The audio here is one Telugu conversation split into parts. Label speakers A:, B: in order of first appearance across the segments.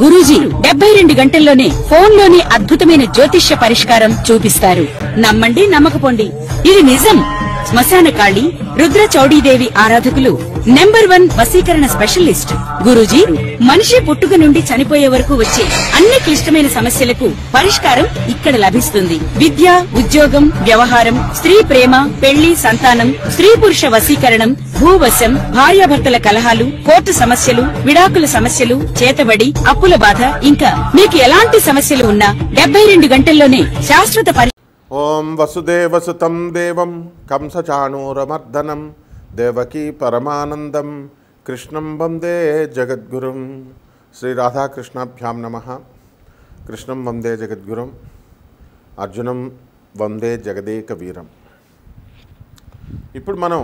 A: గురూజీ 72 గంటల్లోనే ఫోన్ లోని అద్భుతమైన జ్యోతిష్య పరిష్కారం చూపిస్తారు. నమ్మండి నమ్మకపోండి, ఇది నిజం. శ్మశాన కాళి రుద్ర చౌడీదేవి ఆరాధకులు నంబర్ 1 వశీకరణ స్పెషలిస్ట్ గురూజీ. మనిషి పుట్టుక నుండి చనిపోయే వరకు వచ్చే అన్ని క్లిష్టమైన సమస్యలకు పరిష్కారం ఇక్కడ లభిస్తుంది. విద్య, ఉద్యోగం, వ్యవహారం, స్త్రీ ప్రేమ, పెళ్లి, సంతానం, స్త్రీ పురుష వశీకరణం, భూవశం, భార్యాభర్తల కలహాలు, కోర్టు సమస్యలు, విడాకుల సమస్యలు, చేతబడి, అప్పుల బాధ, ఇంకా మీకు ఎలాంటి సమస్యలు ఉన్నా 72 గంటల్లోనే శాశ్వత
B: ఓం వసుదేవసుతం దేవం కంసచాణూరమర్దనం దేవకీ పరమానందం కృష్ణం వందే జగద్గురుం. శ్రీ రాధాకృష్ణాభ్యాం నమః. కృష్ణం వందే జగద్గురుం, అర్జునం వందే జగదేక వీరం. ఇప్పుడు మనం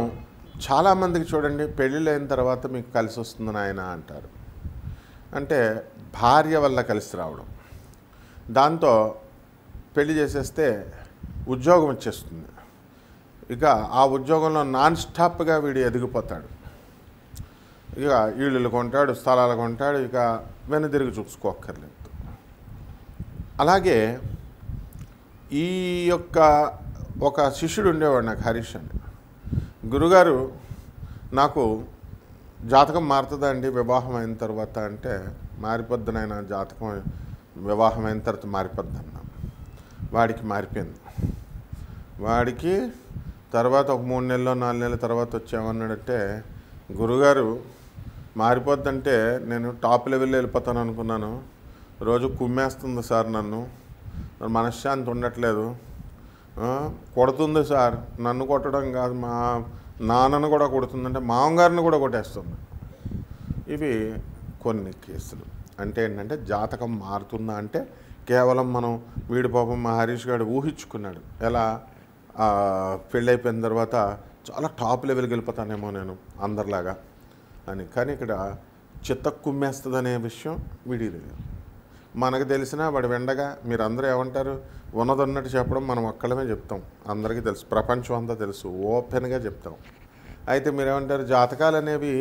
B: చాలామందికి చూడండి, పెళ్ళిళ్ళైన తర్వాత మీకు కలిసి వస్తుంది నాయన అంటారు. అంటే భార్య వల్ల కలిసి రావడం, దాంతో పెళ్లి చేసేస్తే ఉద్యోగం వచ్చేస్తుంది. ఇక ఆ ఉద్యోగంలో నాన్ స్టాప్గా వీడు ఎదిగిపోతాడు. ఇక ఇళ్ళు కొంటాడు, స్థలాలు కొంటాడు, ఇక వెనుదిరిగి చూసుకోక్కర్లేదు. అలాగే ఈ యొక్క ఒక శిష్యుడు ఉండేవాడు నాకు, హరీష్ అని. గురుగారు నాకు జాతకం మారుతుందా అండి వివాహం అయిన తర్వాత అంటే, మారిపోద్దనైనా జాతకం వివాహం అయిన తర్వాత మారిపోద్ది అన్నా. వాడికి మారిపోయింది. వాడికి తర్వాత ఒక 3 నెలలో 4 నెలల తర్వాత వచ్చామన్నాడంటే, గురుగారు మారిపోద్దంటే నేను టాప్ లెవెల్లో వెళ్ళిపోతాను అనుకున్నాను, రోజు కుమ్మేస్తుంది సార్, నన్ను మనశ్శాంతి ఉండట్లేదు, కొడుతుంది సార్, నన్ను కొట్టడం కాదు మా నాన్నను కూడా కొడుతుందంటే మామగారిని కూడా కొట్టేస్తుంది. ఇవి కొన్ని కేసులు. అంటే ఏంటంటే జాతకం మారుతుందా అంటే కేవలం మనం వీడి పాపం మా హరీష్ గారు ఊహించుకున్నాడు, ఎలా పెళ్ళైపోయిన తర్వాత చాలా టాప్ లెవెల్కి వెళ్ళిపోతానేమో నేను అందరిలాగా అని. కానీ ఇక్కడ చిత్త కుమ్మేస్తుంది విషయం వీడికి తెలియదు. మనకు తెలిసినా వాడి వెండగా మీరు అందరూ ఏమంటారు, ఉన్నదన్నట్టు చెప్పడం మనం ఒక్కళ్ళమే చెప్తాం, అందరికీ తెలుసు, ప్రపంచం అంతా తెలుసు, ఓపెన్గా చెప్తాం. అయితే మీరేమంటారు, జాతకాలు అనేవి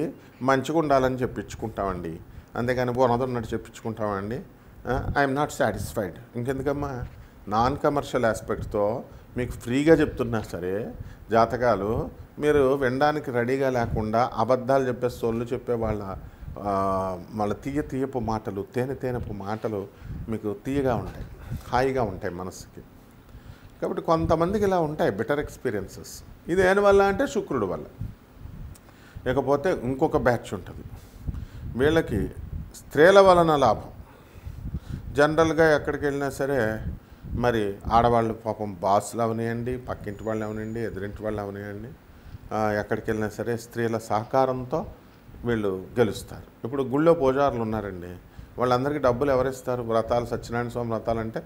B: మంచిగా ఉండాలని చెప్పించుకుంటామండి, అంతేకాని ఉన్నదన్నట్టు చెప్పించుకుంటామండి. I'm not satisfied. ఇంకెందుకమ్మా, నాన్ కమర్షియల్ ఆస్పెక్ట్తో మీకు ఫ్రీగా చెప్తున్నా సరే జాతకాలు, మీరు వినడానికి రెడీగా లేకుండా అబద్ధాలు చెప్పే సొల్లు చెప్పే వాళ్ళ తీయపు మాటలు, తేనెపు మాటలు మీకు తీయగా ఉంటాయి, హాయిగా ఉంటాయి మనసుకి. కాబట్టి కొంతమందికి ఇలా ఉంటాయి బిటర్ ఎక్స్పీరియన్సెస్. ఇది దేనివల్ల అంటే శుక్రుడు వల్ల. ఇకపోతే ఇంకొక బ్యాచ్ ఉంటుంది, వీళ్ళకి స్త్రీల వలన లాభం. జనరల్గా ఎక్కడికి వెళ్ళినా సరే మరి ఆడవాళ్ళు పాపం బాస్లు అవనియండి, పక్కింటి వాళ్ళు అవనియండి, ఎదురింటి వాళ్ళు అవనియండి, ఎక్కడికి వెళ్ళినా సరే స్త్రీల సహకారంతో వీళ్ళు గెలుస్తారు. ఇప్పుడు గుళ్ళో పూజారులు ఉన్నారండి, వాళ్ళందరికీ డబ్బులు ఎవరిస్తారు? వ్రతాలు, సత్యనారాయణ స్వామి వ్రతాలు అంటే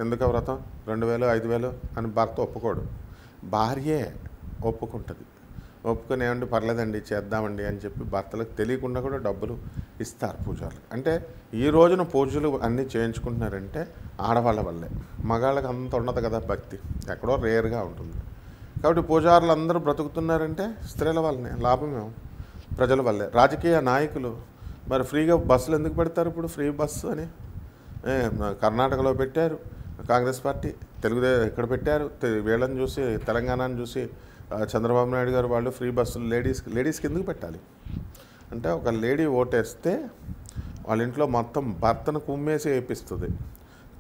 B: ఎందుకు వ్రతం 2000 5000 అని భర్త ఒప్పుకోడు, భార్యే ఒప్పుకుంటుంది. ఒప్పుకొని ఏమంటే పర్లేదండి చేద్దామండి అని చెప్పి భర్తలకు తెలియకుండా కూడా డబ్బులు ఇస్తారు పూజారులు. అంటే ఈ రోజున పూజలు అన్నీ చేయించుకుంటున్నారంటే ఆడవాళ్ళ వల్లే. మగాళ్ళకి అంత ఉండదు కదా భక్తి, ఎక్కడో రేర్గా ఉంటుంది. కాబట్టి పూజారులు అందరూ బ్రతుకుతున్నారంటే స్త్రీల వల్లనే, లాభమే ప్రజల వల్లే. రాజకీయ నాయకులు మరి ఫ్రీగా బస్సులు ఎందుకు పెడతారు? ఇప్పుడు ఫ్రీ బస్సు అని కర్ణాటకలో పెట్టారు కాంగ్రెస్ పార్టీ, తెలుగుదేశం ఇక్కడ పెట్టారు, వీళ్ళని చూసి తెలంగాణను చూసి చంద్రబాబు నాయుడు గారు వాళ్ళు ఫ్రీ బస్సులు లేడీస్కి ఎందుకు పెట్టాలి అంటే, ఒక లేడీ ఓటేస్తే వాళ్ళ ఇంట్లో మొత్తం భర్తను కుమ్మేసి వేపిస్తుంది,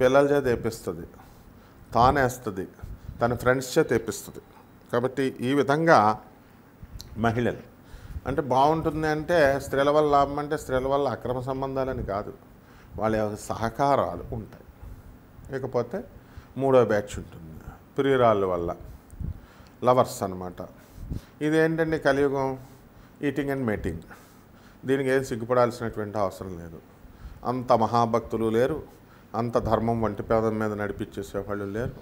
B: పిల్లల చేత వేపిస్తుంది, తానేస్తుంది, తన ఫ్రెండ్స్ చేత వేపిస్తుంది. కాబట్టి ఈ విధంగా మహిళలు అంటే బాగుంటుంది. అంటే స్త్రీల వల్ల లాభం అంటే స్త్రీల వల్ల అక్రమ సంబంధాలని కాదు, వాళ్ళ సహకారాలు ఉంటాయి. ఇకపోతే మూడో బ్యాచ్ ఉంటుంది, ప్రియురాళ్ళ వల్ల, లవర్స్ అనమాట. ఇదేంటండి కలియుగం, ఈటింగ్ అండ్ మేటింగ్. దీనికి ఏం సిగ్గుపడాల్సినటువంటి అవసరం లేదు. అంత మహాభక్తులు లేరు, అంత ధర్మం వంటి పేదం మీద నడిపించేసేవాళ్ళు లేరు.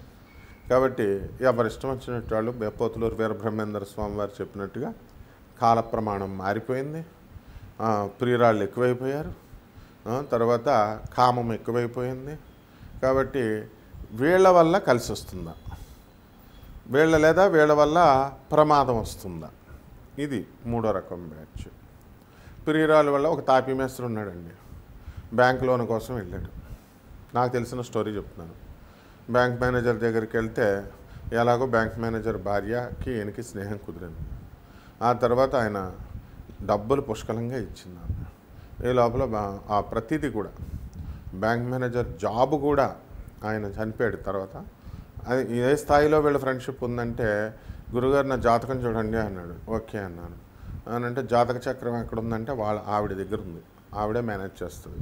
B: కాబట్టి ఎవరిష్టం వచ్చినట్టు వాళ్ళు, బేపోతులూరు వీరబ్రహ్మేంద్ర స్వామి వారు చెప్పినట్టుగా కాల ప్రమాణం మారిపోయింది, ప్రియురాళ్ళు ఎక్కువైపోయారు, తర్వాత కామం ఎక్కువైపోయింది. కాబట్టి వీళ్ళ వల్ల కలిసి వస్తుందా, వీళ్ళ వల్ల ప్రమాదం వస్తుందా? ఇది మూడో రకం బ్యాచ్. ప్రియురాలు వల్ల ఒక తాపీ మేస్త్రి ఉన్నాడండి, బ్యాంక్ లోన్ కోసం వెళ్ళాడు. నాకు తెలిసిన స్టోరీ చెప్తున్నాను. బ్యాంక్ మేనేజర్ దగ్గరికి వెళ్తే ఎలాగో బ్యాంక్ మేనేజర్ భార్యకి ఈయనకి స్నేహం కుదిరింది. ఆ తర్వాత ఆయన డబ్బులు పుష్కలంగా ఇచ్చింది. ఈ లోపల ఆ ప్రతిదీ కూడా బ్యాంక్ మేనేజర్ జాబ్ కూడా ఆయన చనిపోయాడు. తర్వాత అది ఏ స్థాయిలో వీళ్ళ ఫ్రెండ్షిప్ ఉందంటే, గురుగారు నా జాతకం చూడండి అన్నాడు. ఓకే అన్నాను. అని అంటే జాతక చక్రం ఎక్కడ ఉందంటే వాళ్ళ ఆవిడ దగ్గర ఉంది. ఆవిడే మేనేజ్ చేస్తుంది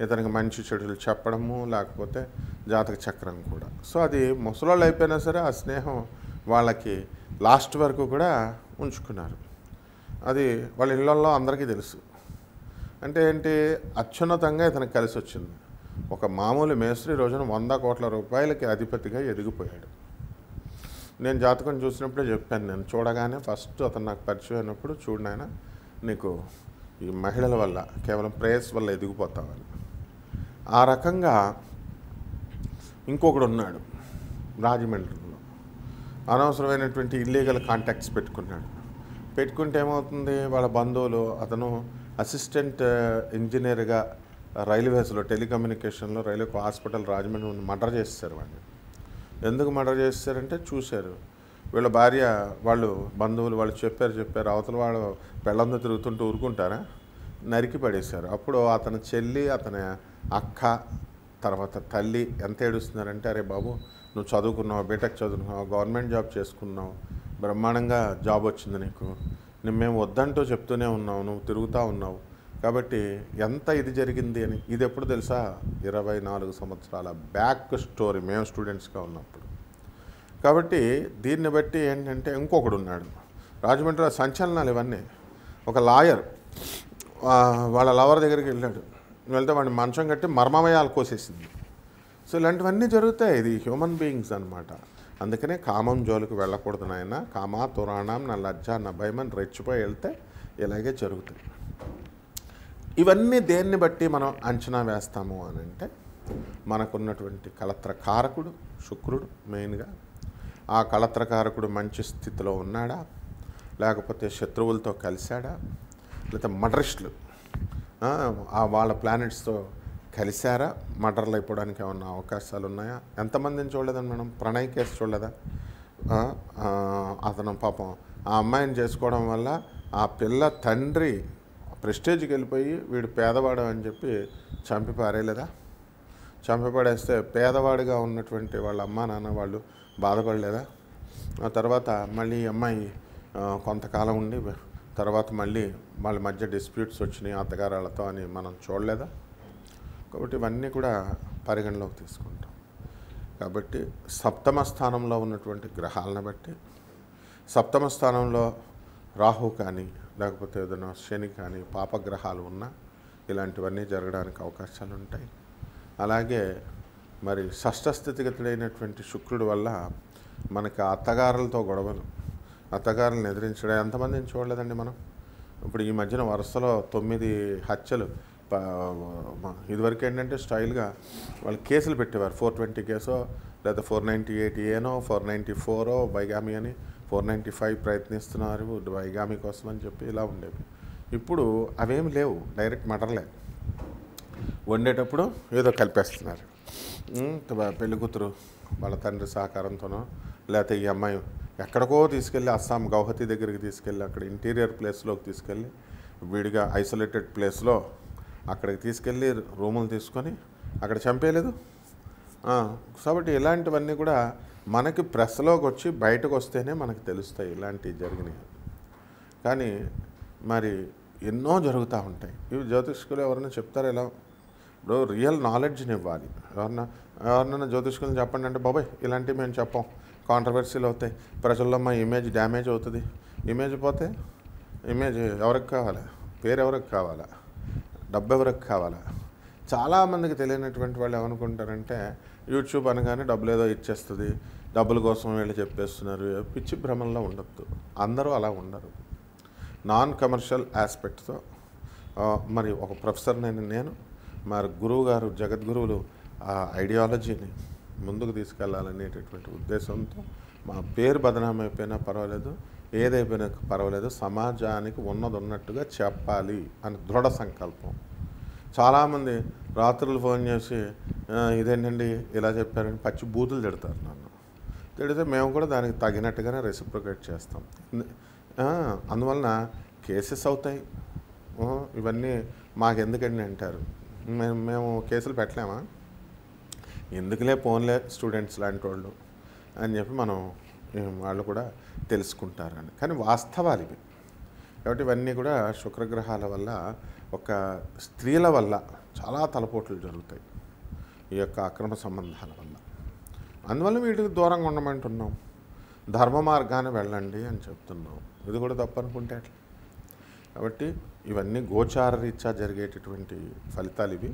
B: ఇతనికి మంచి చెడులు చెప్పడము, లేకపోతే జాతక చక్రం కూడా. సో అది ముసలోళ్ళు అయిపోయినా సరే ఆ స్నేహం వాళ్ళకి లాస్ట్ వరకు కూడా ఉంచుకున్నారు. అది వాళ్ళ ఇళ్ళల్లో అందరికీ తెలుసు. అంటే ఏంటి, అత్యున్నతంగా ఇతనికి కలిసి వచ్చింది. ఒక మామూలు మేస్త్రి రోజున 100 కోట్ల రూపాయలకి అధిపతిగా ఎదిగిపోయాడు. నేను జాతకం చూసినప్పుడే చెప్పాను. నేను చూడగానే ఫస్ట్ అతను నాకు పరిచయం అయినప్పుడు, చూడు నాయన నీకు ఈ మహిళల వల్ల కేవలం ప్రేయస్ వల్ల ఎదిగిపోతామని. ఆ రకంగా ఇంకొకడు ఉన్నాడు రాజమండ్రిలో. అనవసరమైనటువంటి ఇల్లీగల్ కాంటాక్ట్స్ పెట్టుకున్నాడు. పెట్టుకుంటే ఏమవుతుంది, వాళ్ళ బంధువులు, అతను అసిస్టెంట్ ఇంజనీర్గా రైల్వేస్లో టెలికమ్యూనికేషన్లో రైల్వే హాస్పిటల్ రాజమండ్రి మర్డర్ చేస్తారు వాడిని. ఎందుకు మర్డర్ చేస్తారంటే చూశారు వీళ్ళ భార్య, వాళ్ళు బంధువులు వాళ్ళు చెప్పారు అవతల వాళ్ళు పెళ్ళంతా తిరుగుతుంటూ ఊరుకుంటారా, నరికి పడేశారు. అప్పుడు అతని చెల్లి, అతని అక్క, తర్వాత తల్లి ఎంత ఏడుస్తున్నారంటే, అరే బాబు నువ్వు చదువుకున్నావు, బీటెక్ చదువుకున్నావు, గవర్నమెంట్ జాబ్ చేసుకున్నావు, బ్రహ్మాండంగా జాబ్ వచ్చింది నీకు, మేము వద్దంటూ చెప్తూనే ఉన్నావు, నువ్వు తిరుగుతూ ఉన్నావు, కాబట్టి ఎంత ఇది జరిగింది అని. ఇది ఎప్పుడు తెలుసా, 24 సంవత్సరాల బ్యాక్ స్టోరీ, మేము స్టూడెంట్స్గా ఉన్నప్పుడు. కాబట్టి దీన్ని బట్టి ఏంటంటే ఇంకొకడు ఉన్నాడు రాజమండ్రిలో. సంచలనాలు ఇవన్నీ. ఒక లాయర్ వాళ్ళ లవర్ దగ్గరికి వెళ్ళాడు. వెళ్తే వాడిని మంచం కట్టి మర్మమయాలు కోసేసింది. సో ఇలాంటివన్నీ జరుగుతాయి. ఇది హ్యూమన్ బీయింగ్స్ అనమాట. అందుకనే కామం జోలికి వెళ్ళకూడదు నాయన. కామా తురాణం నా లజ్జ నా భయమని రెచ్చిపోయి వెళ్తే ఇలాగే జరుగుతాయి. ఇవన్నీ దేన్ని బట్టి మనం అంచనా వేస్తాము అని అంటే, మనకున్నటువంటి కళత్రకారకుడు శుక్రుడు మెయిన్గా. ఆ కళత్రకారకుడు మంచి స్థితిలో ఉన్నాడా, లేకపోతే శత్రువులతో కలిశాడా, లేకపోతే మర్డరిస్టులు వాళ్ళ ప్లానెట్స్తో కలిశారా, మర్డర్లు అయిపోవడానికి ఏమన్నా అవకాశాలు ఉన్నాయా? ఎంతమందిని చూడలేదని మనం, ప్రణయ్ కేసు చూడలేదా? అతను పాపం ఆ అమ్మాయిని చేసుకోవడం వల్ల ఆ పిల్ల తండ్రి ప్రెస్టేజ్కి వెళ్ళిపోయి వీడు పేదవాడు అని చెప్పి చంపి పారేయలేదా? చంపి పడేస్తే పేదవాడిగా ఉన్నటువంటి వాళ్ళ అమ్మా నాన్న వాళ్ళు బాధపడలేదా? ఆ తర్వాత మళ్ళీ అమ్మాయి కొంతకాలం ఉండి తర్వాత మళ్ళీ వాళ్ళ మధ్య డిస్ప్యూట్స్ వచ్చినాయి అత్తగారాలతో అని మనం చూడలేదా? కాబట్టి ఇవన్నీ కూడా పరిగణలోకి తీసుకుంటాం. కాబట్టి సప్తమ స్థానంలో ఉన్నటువంటి గ్రహాలను బట్టి, సప్తమ స్థానంలో రాహు కానీ లేకపోతే ఏదైనా శని కానీ పాపగ్రహాలు ఉన్నా ఇలాంటివన్నీ జరగడానికి అవకాశాలు ఉంటాయి. అలాగే మరి షష్ఠ స్థితిగతుడైనటువంటి శుక్రుడి వల్ల మనకి అత్తగారులతో గొడవలు, అత్తగారులను ఎదిరించడం ఎంతమందిని చూడలేదండి మనం. ఇప్పుడు ఈ మధ్యన వరుసలో 9 హత్యలు. ఇదివరకు ఏంటంటే స్టైల్గా వాళ్ళు కేసులు పెట్టేవారు. 420 కేసో లేదా 498 ఏనో 494 బైగామి అని, 495 ప్రయత్నిస్తున్నారు బైగామి కోసం అని చెప్పి ఇలా ఉండేవి. ఇప్పుడు అవేమి లేవు, డైరెక్ట్ మర్డర్లే. వండేటప్పుడు ఏదో కలిపేస్తున్నారు. పెళ్లి కూతురు వాళ్ళ తండ్రి సహకారంతోనో, లేకపోతే ఈ అమ్మాయి ఎక్కడికో తీసుకెళ్ళి అస్సాం గౌహతి దగ్గరికి తీసుకెళ్ళి అక్కడ ఇంటీరియర్ ప్లేస్లోకి తీసుకెళ్ళి విడిగా ఐసోలేటెడ్ ప్లేస్లో అక్కడికి తీసుకెళ్ళి రూములు తీసుకొని అక్కడ చంపేయలేదు. కాబట్టి ఇలాంటివన్నీ కూడా మనకి ప్రెస్లోకి వచ్చి బయటకు వస్తేనే మనకు తెలుస్తాయి ఇలాంటివి జరిగినాయి. కానీ మరి ఎన్నో జరుగుతూ ఉంటాయి. ఇవి జ్యోతిష్కులు ఎవరైనా చెప్తారు ఇలా. ఇప్పుడు రియల్ నాలెడ్జ్ని ఇవ్వాలి. ఎవరినైనా జ్యోతిష్కులను చెప్పండి అంటే, బాబాయ్ ఇలాంటివి మేము చెప్పాం, కాంట్రవర్సీలు అవుతాయి, ప్రజల్లో మా ఇమేజ్ డ్యామేజ్ అవుతుంది. ఇమేజ్ పోతే ఇమేజ్ ఎవరికి కావాలా, పేరు ఎవరికి కావాలా, డబ్బు ఎవరికి కావాలా? చాలామందికి తెలియనటువంటి వాళ్ళు ఏమనుకుంటారంటే, యూట్యూబ్ అనగానే డబ్బులు ఏదో ఇచ్చేస్తుంది, డబ్బుల కోసం వీళ్ళు చెప్పేస్తున్నారు. పిచ్చి భ్రమంలో ఉండొద్దు. అందరూ అలా ఉండరు. నాన్ కమర్షియల్ ఆస్పెక్ట్తో మరి ఒక ప్రొఫెసర్ నేను మరి గురువు గారు జగద్గురువులు ఆ ఐడియాలజీని ముందుకు తీసుకెళ్లాలనేటటువంటి ఉద్దేశంతో మా పేరు బదనామైపోయినా పర్వాలేదు, ఏదైపోయినా పర్వాలేదు, సమాజానికి ఉన్నది ఉన్నట్టుగా చెప్పాలి అని దృఢ సంకల్పం. చాలామంది రాత్రులు ఫోన్ చేసి ఇదేంటండి ఇలా చెప్పారని పచ్చి బూతులు తిడతారు నన్ను. తిడితే మేము కూడా దానికి తగినట్టుగానే రెసిప్రొకేట్ చేస్తాం. అందువలన కేసెస్ అవుతాయి. ఇవన్నీ మాకెందుకండి అంటారు. మేము కేసులు పెట్టలేమా? ఎందుకులే ఫోన్లే స్టూడెంట్స్ లాంటి వాళ్ళు అని చెప్పి వాళ్ళు కూడా తెలుసుకుంటారని. కానీ వాస్తవాలు ఇవి. కాబట్టి ఇవన్నీ కూడా శుక్రగ్రహాల వల్ల, ఒక స్త్రీల వల్ల చాలా తలపోట్లు జరుగుతాయి ఈ యొక్క అక్రమ సంబంధాల వల్ల. అందువల్ల వీటికి దూరంగా ఉండమంటున్నాం. ధర్మ మార్గాన్ని వెళ్ళండి అని చెప్తున్నాం. ఇది కూడా తప్పు అనుకుంటే అట్లా. కాబట్టి ఇవన్నీ గోచార రీత్యా జరిగేటటువంటి ఫలితాలు ఇవి.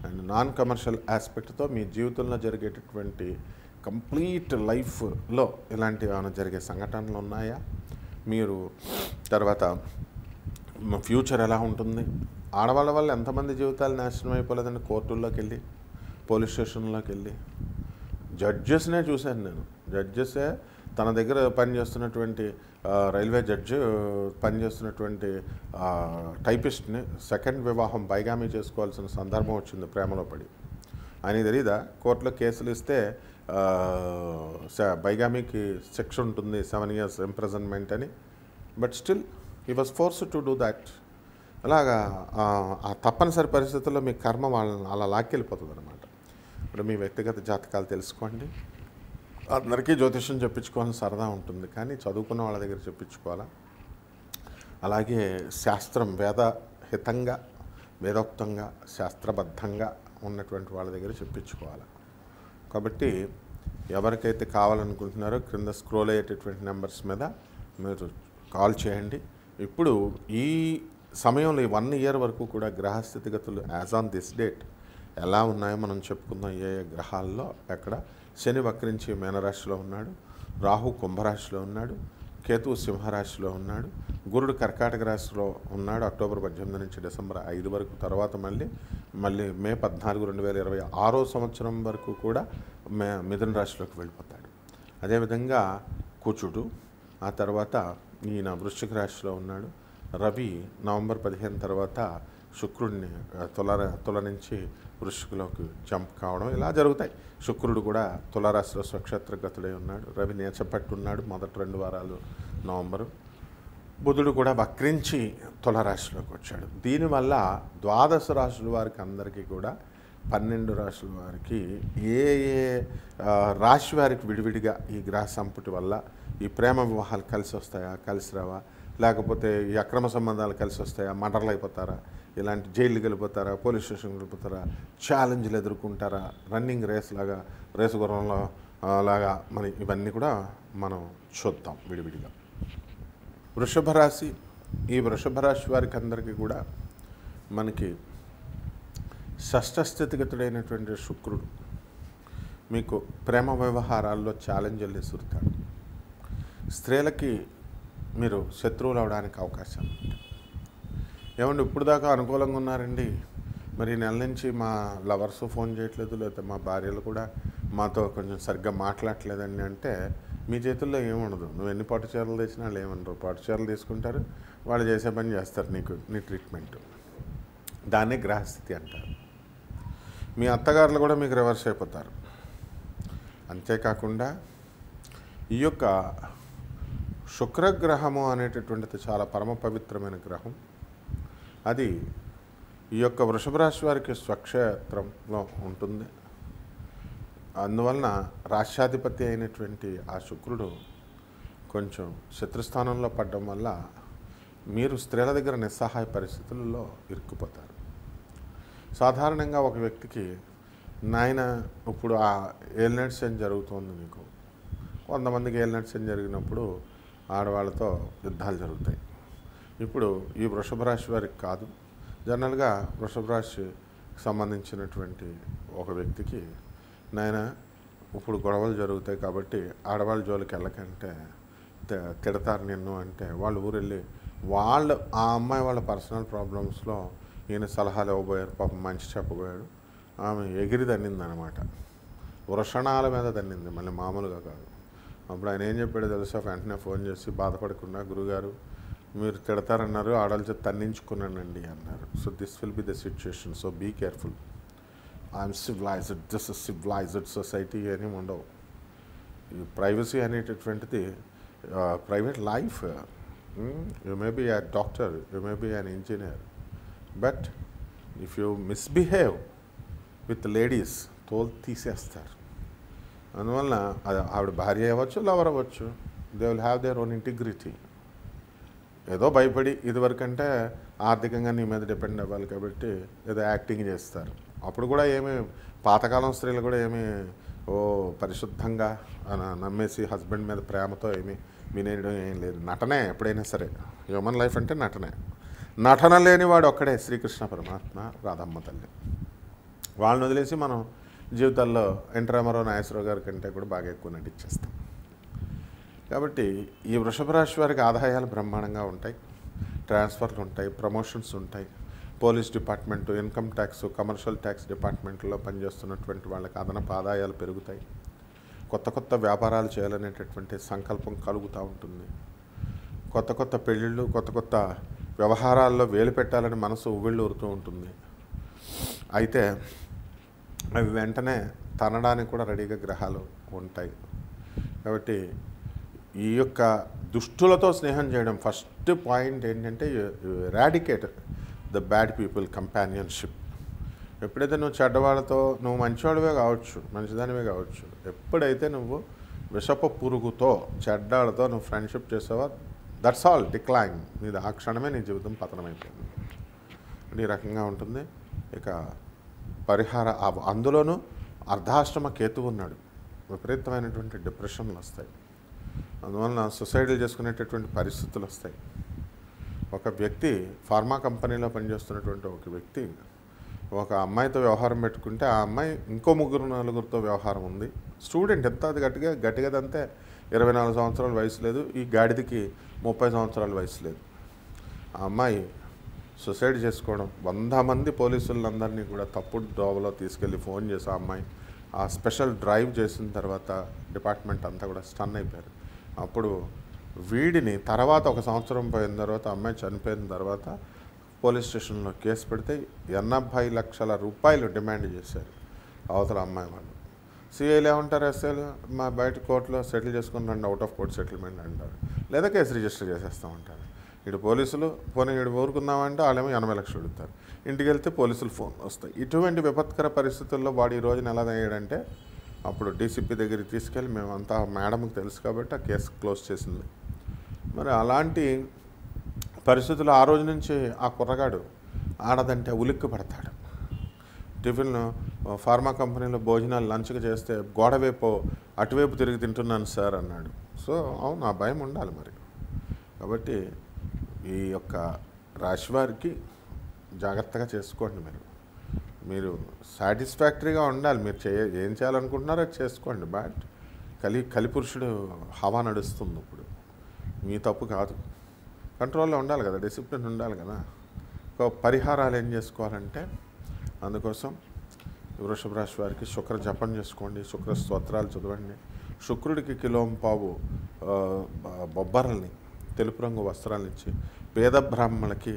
B: అండ్ నాన్ కమర్షియల్ ఆస్పెక్ట్తో మీ జీవితంలో జరిగేటటువంటి కంప్లీట్ లైఫ్లో ఇలాంటివి ఏమైనా జరిగే సంఘటనలు ఉన్నాయా, మీరు తర్వాత ఫ్యూచర్ ఎలా ఉంటుంది, ఆడవాళ్ళ వల్ల ఎంతమంది జీవితాలు నాశనం అయిపోలేదండి. కోర్టుల్లోకి వెళ్ళి, పోలీస్ స్టేషన్లోకి వెళ్ళి జడ్జెస్నే చూశాను నేను. జడ్జెసే తన దగ్గర పనిచేస్తున్నటువంటి రైల్వే జడ్జి పనిచేస్తున్నటువంటి టైపిస్ట్ని సెకండ్ వివాహం బైగామీ చేసుకోవాల్సిన సందర్భం వచ్చింది ప్రేమలో పడి. అని తెలీదా? కోర్టులో కేసులు ఇస్తే బైగామీకి శిక్ష ఉంటుంది, 7 years ఇంప్రిజన్మెంట్ అని. But still he was forced to do that. అలాగా ఆ తప్పనిసరి పరిస్థితుల్లో మీ కర్మ వాళ్ళని అలా లాక్కెళ్ళిపోతుంది అనమాట. ఇప్పుడు మీ వ్యక్తిగత జాతకాలు తెలుసుకోండి. అందరికీ జ్యోతిష్యం చెప్పించుకోవాలని సరదా ఉంటుంది, కానీ చదువుకున్న వాళ్ళ దగ్గర చెప్పించుకోవాలా. అలాగే శాస్త్రం వేదహితంగా, వేదోక్తంగా, శాస్త్రబద్ధంగా ఉన్నటువంటి వాళ్ళ దగ్గర చెప్పించుకోవాలి. కాబట్టి ఎవరికైతే కావాలనుకుంటున్నారో క్రింద స్క్రోల్ అయ్యేటటువంటి నెంబర్స్ మీద మీరు కాల్ చేయండి. ఇప్పుడు ఈ సమయంలో ఈ 1 year వరకు కూడా గ్రహస్థితిగతులు యాజ్ ఆన్ దిస్ డేట్ ఎలా ఉన్నాయో మనం చెప్పుకుందాం. ఏ గ్రహాల్లో ఎక్కడ. శని వక్రించి మీనరాశిలో ఉన్నాడు, రాహు కుంభరాశిలో ఉన్నాడు, కేతువు సింహరాశిలో ఉన్నాడు, గురుడు కర్కాటక రాశిలో ఉన్నాడు అక్టోబర్ 18 నుంచి డిసెంబర్ 5 వరకు. తర్వాత మళ్ళీ మే 14, 2026 సంవత్సరం వరకు కూడా మిథున రాశిలోకి వెళ్ళిపోతాడు. అదేవిధంగా కుజుడు, ఆ తర్వాత ఈయన వృశ్చిక రాశిలో ఉన్నాడు. రవి నవంబర్ 15 తర్వాత శుక్రుడిని తుల నుంచి వృశ్చికలోకి జంప్ కావడం ఇలా జరుగుతాయి. శుక్రుడు కూడా తులారాశిలో స్వక్షేత్రగతుడై ఉన్నాడు. రవి నేచపట్టున్నాడు మొదటి 2 వారాలు నవంబరు. బుధుడు కూడా వక్రించి తులారాశిలోకి వచ్చాడు. దీనివల్ల 12 రాశుల వారికి అందరికీ కూడా 12 రాశుల వారికి ఏ రాశి వారికి విడివిడిగా ఈ గ్రహ సంపుటి వల్ల ఈ ప్రేమ వివాహాలు కలిసి వస్తాయా, కలిసి రావా, లేకపోతే ఈ అక్రమ సంబంధాలు కలిసి వస్తాయా, మర్డర్లు అయిపోతారా, ఇలాంటి జైలుకి వెళ్ళిపోతారా, పోలీస్ స్టేషన్కి వెళ్ళిపోతారా, ఛాలెంజ్లు ఎదుర్కొంటారా, రన్నింగ్ రేస్ లాగా, రేసు గుర్రంలో లాగా, మరి ఇవన్నీ కూడా మనం చూద్దాం విడివిడిగా. వృషభ రాశి, ఈ వృషభ రాశి వారికి అందరికీ కూడా మనకి షష్ఠ స్థితిగతుడైనటువంటి శుక్రుడు మీకు ప్రేమ వ్యవహారాల్లో ఛాలెంజ్లు ఎసురుతాడు. స్త్రీలకి మీరు శత్రువులు అవడానికి అవకాశాలు ఉంటాయి. ఏమండి ఇప్పుడు దాకా అనుకూలంగా ఉన్నారండి, మరి నెల నుంచి మా లవర్స్ ఫోన్ చేయట్లేదు, లేకపోతే మా భార్యలు కూడా మాతో కొంచెం సరిగ్గా మాట్లాడట్లేదండి అంటే మీ చేతుల్లో ఏముండదు. నువ్వు ఎన్ని పట్టు చీరలు తెచ్చినా వాళ్ళు ఏమనరు. పట్టు చీరలు తీసుకుంటారు, వాళ్ళు చేసే పని చేస్తారు, నీ ట్రీట్మెంట్. దాన్నే గ్రహస్థితి అంటారు. మీ అత్తగారులు కూడా మీకు రివర్స్ అయిపోతారు. అంతేకాకుండా ఈ యొక్క శుక్రగ్రహము అనేటటువంటిది చాలా పరమ పవిత్రమైన గ్రహం. అది ఈ యొక్క వృషభ రాశి వారికి స్వక్షేత్రంలో ఉంటుంది. అందువలన రాష్ట్రాధిపతి అయినటువంటి ఆ శుక్రుడు కొంచెం శత్రుస్థానంలో పడడం వల్ల మీరు స్త్రీల దగ్గర నిస్సహాయ పరిస్థితుల్లో ఇరుక్కుపోతారు. సాధారణంగా ఒక వ్యక్తికి నాయన ఇప్పుడు ఆ ఏలినాటి శని జరుగుతుంది, మీకు కొంతమందికి ఏలినాటి శని జరిగినప్పుడు ఆడవాళ్ళతో యుద్ధాలు జరుగుతాయి. ఇప్పుడు ఈ వృషభ రాశి వారికి కాదు, జనరల్గా వృషభ రాశికి సంబంధించినటువంటి ఒక వ్యక్తికి నాయన ఇప్పుడు గొడవలు జరుగుతాయి కాబట్టి ఆడవాళ్ళ జోలికి వెళ్ళకంటే తిడతారు నిన్ను అంటే వాళ్ళు ఊరెళ్ళి వాళ్ళు ఆ అమ్మాయి వాళ్ళ పర్సనల్ ప్రాబ్లమ్స్లో ఈయన సలహాలు ఇవ్వబోయారు. పాపం మంచి చెప్పబోయాడు. ఆమె ఎగిరి దన్నింది అనమాట, వృషణాల మీద దన్నింది, మళ్ళీ మామూలుగా కాదు. అప్పుడు ఆయన ఏం చెప్పాడో తెలుసా, వెంటనే ఫోన్ చేసి బాధపడకుండా గురుగారు మీరు తిడతారన్నారు, ఆడవాళ్ళ చేత తన్నించుకున్నానండి అన్నారు. So this will be the situation. So be careful. I'm civilized, this is civilized society అని ఉండవు. ఈ ప్రైవసీ అనేటటువంటిది private life. You may be a doctor, you may be an engineer, but if you misbehave with ladies తోలు తీసేస్తారు. అందువల్ల ఆవిడ భార్య అవ్వచ్చు, లవర్ అవ్వచ్చు, they will have their own integrity. ఏదో భయపడి ఇదివరకంటే ఆర్థికంగా నీ మీద డిపెండ్ అవ్వాలి కాబట్టి ఏదో యాక్టింగ్ చేస్తారు. అప్పుడు కూడా ఏమి పాతకాలం స్త్రీలు కూడా ఏమి పరిశుద్ధంగా నమ్మేసి హస్బెండ్ మీద ప్రేమతో ఏమి వినేయడం ఏం లేదు. నటనే ఎప్పుడైనా సరే. హ్యూమన్ లైఫ్ అంటే నటనే. నటన లేనివాడు ఒక్కడే శ్రీకృష్ణ పరమాత్మ, రాధమ్మ తల్లి. వాళ్ళని వదిలేసి మనం జీవితాల్లో ఎన్ రామారావు, నాగేశ్వరరావు గారి కంటే కూడా బాగా ఎక్కువ నటించేస్తాం. కాబట్టి ఈ వృషభ రాశి వారికి ఆదాయాలు బ్రహ్మాండంగా ఉంటాయి, ట్రాన్స్ఫర్లు ఉంటాయి, ప్రమోషన్స్ ఉంటాయి. Police department, income tax, commercial tax డిపార్ట్మెంట్లో పనిచేస్తున్నటువంటి వాళ్ళకి అదనపు ఆదాయాలు పెరుగుతాయి. కొత్త కొత్త వ్యాపారాలు చేయాలనేటటువంటి సంకల్పం కలుగుతూ ఉంటుంది. కొత్త కొత్త పెళ్ళిళ్ళు, కొత్త కొత్త వ్యవహారాల్లో వేలు పెట్టాలని మనసు ఉవ్విళ్ళు ఊరుతూ ఉంటుంది. అయితే అవి వెంటనే తనడానికి కూడా రెడీగా గ్రహాలు ఉంటాయి. కాబట్టి ఈ యొక్క దుష్టులతో స్నేహం చేయడం ఫస్ట్ పాయింట్ ఏంటంటే, eradicate the bad people companionship. ఎప్పుడైతే నువ్వు చెడ్డవాళ్ళతో, నువ్వు మంచివాడివే కావచ్చు, మంచిదానివే కావచ్చు, ఎప్పుడైతే నువ్వు విషప పురుగుతో, చెడ్డాళ్ళతో నువ్వు ఫ్రెండ్షిప్ చేసావో, దట్స్ ఆల్ డిక్లైన్. నీది ఆ క్షణమే నీ జీవితం పతనమైపోయింది. ఈ రకంగా ఉంటుంది. ఇక పరిహార, అందులోనూ అర్ధాష్టమ కేతువు ఉన్నాడు. విపరీతమైనటువంటి డిప్రెషన్లు వస్తాయి. అందువలన సూసైడ్లు చేసుకునేటటువంటి పరిస్థితులు వస్తాయి. ఒక వ్యక్తి ఫార్మా కంపెనీలో పనిచేస్తున్నటువంటి ఒక వ్యక్తి ఒక అమ్మాయితో వ్యవహారం పెట్టుకుంటే, ఆ అమ్మాయి ఇంకో 3-4 వ్యవహారం ఉంది. స్టూడెంట్, ఎంత అది గట్టిగదంతే 24 సంవత్సరాల వయసు లేదు. ఈ గాడిదకి 30 సంవత్సరాల వయసు లేదు. ఆ అమ్మాయి సూసైడ్ చేసుకోవడం, 100 మంది పోలీసులందరినీ కూడా తప్పుడు దోవలో తీసుకెళ్ళి ఫోన్ చేసి ఆ అమ్మాయి ఆ స్పెషల్ డ్రైవ్ చేసిన తర్వాత డిపార్ట్మెంట్ అంతా కూడా స్టన్ అయిపోయారు. అప్పుడు వీడిని తర్వాత 1 సంవత్సరం పోయిన తర్వాత, అమ్మాయి చనిపోయిన తర్వాత పోలీస్ స్టేషన్లో కేసు పెడితే 80 లక్షల రూపాయలు డిమాండ్ చేశారు అవతల అమ్మాయి వాళ్ళు. సిఐలు ఏమంటారు, ఎస్ఐలు మా బయట కోర్టులో సెటిల్ చేసుకుని రండి, అవుట్ ఆఫ్ కోర్ట్ సెటిల్మెంట్ అంటారు, లేదా కేసు రిజిస్టర్ చేసేస్తామంటారు. ఇటు పోలీసులు పోనీ ఇటు ఊరుకుందామంటే వాళ్ళేమో 80 లక్షలు అడుగుతారు. ఇంటికి వెళ్తే పోలీసులు ఫోన్ వస్తాయి. ఇటువంటి విపత్కర పరిస్థితుల్లో వాడు ఈ రోజున ఎలా అయ్యాడంటే, అప్పుడు డీసీపీ దగ్గరికి తీసుకెళ్ళి మేమంతా మేడంకి తెలుసు కాబట్టి ఆ కేసు క్లోజ్ చేసింది. మరి అలాంటి పరిస్థితులు ఆ రోజు నుంచి ఆ కుర్రగాడు ఆడదంటే ఉలిక్కి పడతాడు. టిఫిన్ ఫార్మా కంపెనీలో భోజనాలు లంచ్కి చేస్తే గోడవైపు అటువైపు తిరిగి తింటున్నాను సార్ అన్నాడు. సో అవును, ఆ భయం ఉండాలి మరి. కాబట్టి ఈ యొక్క రాశివారికి జాగ్రత్తగా చేసుకోండి. మీరు సాటిస్ఫాక్టరీగా ఉండాలి. మీరు ఏం చేయాలనుకుంటున్నారో అది చేసుకోండి. బట్ కలిపురుషుడు హవా నడుస్తుంది ఇప్పుడు. మీ తప్పు కాదు. కంట్రోల్లో ఉండాలి కదా, డిసిప్లిన్ ఉండాలి కదా. పరిహారాలు ఏం చేసుకోవాలంటే, అందుకోసం వృషభ రాశి వారికి శుక్ర జపం చేసుకోండి, శుక్ర స్తోత్రాలు చదవండి. శుక్రుడికి 1.5 కిలో బొబ్బరల్ని, తెలుపు రంగు వస్త్రాలను ఇచ్చి పేద బ్రాహ్మణులకి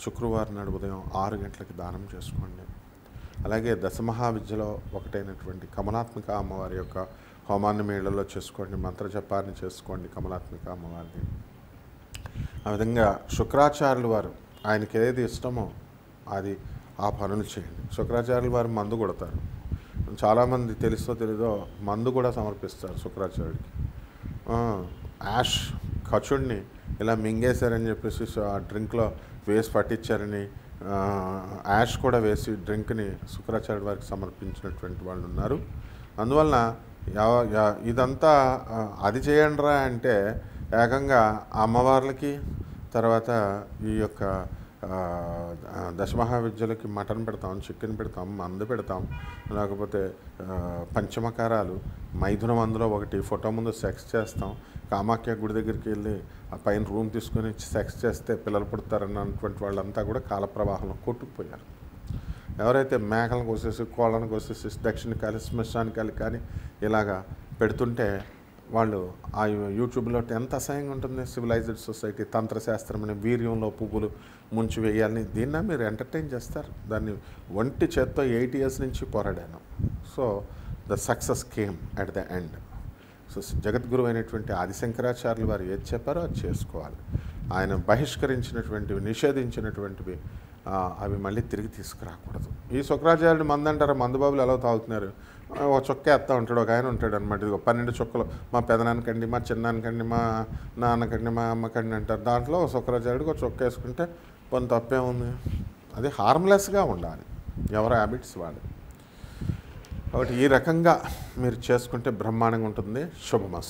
B: శుక్రవారం నాడు ఉదయం 6 గంటలకి దానం చేసుకోండి. అలాగే దశమహావిద్యలో ఒకటైనటువంటి కమలాత్మిక అమ్మవారి యొక్క హోమాన్ని మీ ఇళ్లలో చేసుకోండి, మంత్రజపాన్ని చేసుకోండి కమలాత్మిక అమ్మవారిని. ఆ విధంగా శుక్రాచార్యుల వారు ఆయనకి ఏది ఇష్టమో అది ఆ పనులు చేయండి. శుక్రాచార్యుల వారు మందు కొడతారు. చాలామంది తెలుసో తెలీదో మందు కూడా సమర్పిస్తారు శుక్రాచార్యుడికి. యాష్ ఖచుడిని ఇలా మింగేశారని చెప్పేసి ఆ డ్రింక్లో వేసి పట్టించారని యాష్ కూడా వేసి డ్రింక్ని శుక్రాచార్యుడి వారికి సమర్పించినటువంటి వాళ్ళు ఉన్నారు. అందువలన ఇదంతా అది చేయండిరా అంటే ఏకంగా అమ్మవార్లకి, తర్వాత ఈ యొక్క దశమహావిద్యలకి మటన్ పెడతాం, చికెన్ పెడతాం, మందు పెడతాం, లేకపోతే పంచమకారాలు, మైథున మందులో ఒకటి, ఫోటో ముందు సెక్స్ చేస్తాం, కామాఖ్య గుడి దగ్గరికి వెళ్ళి ఆ పైన రూమ్ తీసుకొని సెక్స్ చేస్తే పిల్లలు పుడతారన్నటువంటి వాళ్ళంతా కూడా కాలప్రవాహంలో కొట్టుకుపోయారు. ఎవరైతే మేకలను కోసేసి, కోళ్ళను కోసేసి దక్షిణకాలి, శ్మశానికాలి కానీ ఇలాగా పెడుతుంటే వాళ్ళు ఆ యూట్యూబ్లో ఎంత అసహ్యంగా ఉంటుంది. సివిలైజ్డ్ సొసైటీ, తంత్రశాస్త్రం అని, వీర్యంలో పువ్వులు ముంచి వేయాలని, దీన్న మీరు ఎంటర్టైన్ చేస్తారు. దాన్ని ఒంటి చేత్తో 8 years నుంచి పోరాడాను. So the success came at the end. So జగద్గురు అయినటువంటి ఆదిశంకరాచార్యులు వారు ఏది చెప్పారో అది చేసుకోవాలి. ఆయన బహిష్కరించినటువంటివి, నిషేధించినటువంటివి అవి మళ్ళీ తిరిగి తీసుకురాకూడదు. ఈ శుక్రాచార్యుడు మందు అంటారు, మందుబాబులు ఎలా తాగుతున్నారు, ఒక చొక్క వేస్తూ ఉంటాడు. ఒక ఆయన ఉంటాడు అనమాట, ఇదిగో 12 చుక్కలు మా పెదనాన్నకండి, మా చిన్నాన్నకండి, మా నాన్నకండి, మా అమ్మకండి అంటారు. దాంట్లో శుక్రాచార్యుడికి ఒక చొక్క వేసుకుంటే కొంత తప్పే ఉంది. అది హార్మ్లెస్గా ఉండాలి, ఎవరి హ్యాబిట్స్ వాళ్ళు. కాబట్టి ఈ రకంగా మీరు చేసుకుంటే బ్రహ్మాండంగా ఉంటుంది. శుభమస్తు.